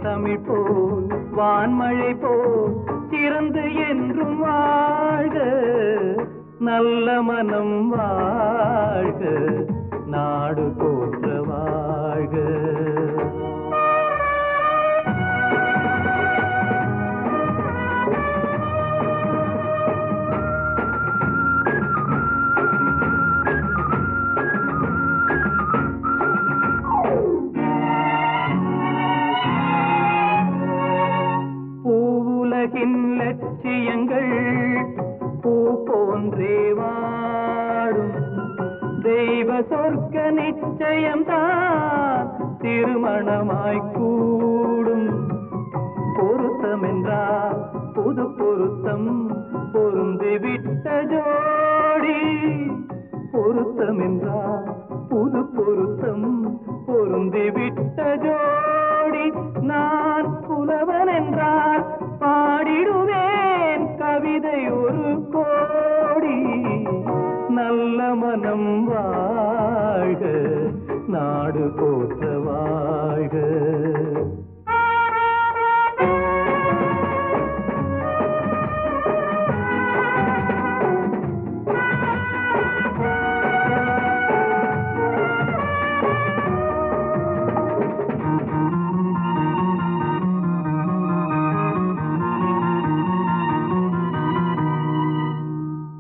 தமிழ் போல் வான்மழை போல் சிறந்து என்றும் வாழ்க, நல்ல மனம் வாழ்க, நாடு போற்ற வாழ்க. லட்சியங்கள் பூ போன்றே வாடும், தெய்வ சொர்க்க நிச்சயம்தான் திருமணமாய் கூடும். பொருத்தம் என்றால் புது பொருத்தம் பொருந்திவிட்ட ஜோடி, பொருத்தம் என்றால் புது பொருத்தம் பொருந்திவிட்ட ஜோடி. நான் புலவன் என்றால் பாடிடுவேன் கவிதை ஒரு கோடி. நல்ல மனம் வாழ்க, நாடு போற்ற வாழ்க.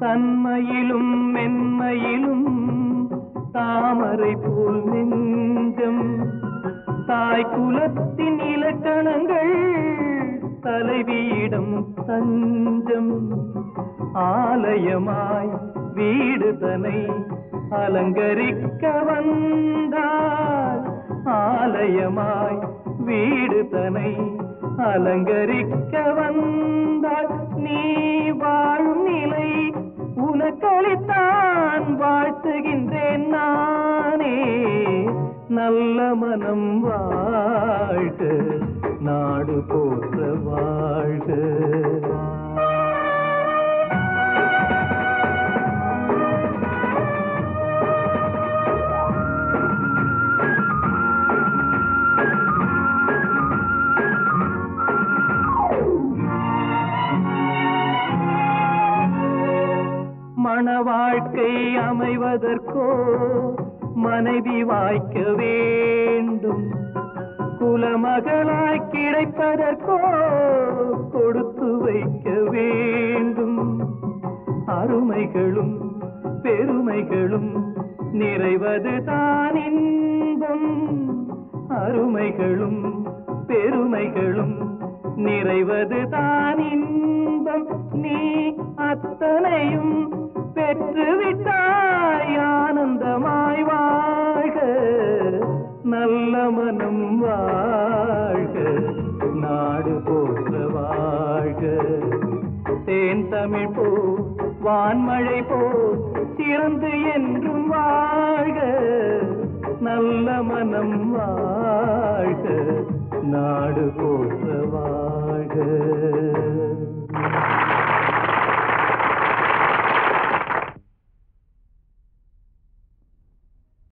தன்மையிலும் மென்மையிலும் தாமரை போல் நெஞ்சம், தாய் குலத்தின் இலக்கணங்கள் தலைவியிடம் தஞ்சம். ஆலயமாய் வீடு தனை அலங்கரிக்க வந்தாள், ஆலயமாய் வீடு தனை அலங்கரிக்க வந்தாள். நீ வாழும் நிலை உனக்களித்தான் வாழ்த்துகின்றேன் நானே. நல்ல மனம் வாழ்க, நாடு போற்ற வாழ்க. மண வாழ்க்கை அமைவதற்கோ மனைவி வாய்க்க வேண்டும், குலமகளாய் கிடைப்பதற்கோ கொடுத்து வைக்க வேண்டும். அருமைகளும் பெருமைகளும் நிறைவது தான் இன்பம், அருமைகளும் பெருமைகளும் நிறைவது தான் இன்பம். நீ அத்தனையும் பெற்றுவிட்டாய் ஆனந்தமாய் வாழ்க, நல்ல மனம் வாழ்க, நாடு போற்ற வாழ்க. தேன் தமிழ் போல் வான்மழை போல் சிறந்து என்றும் வாழ்க, நல்ல மனம் வாழ்க, நாடு போற்ற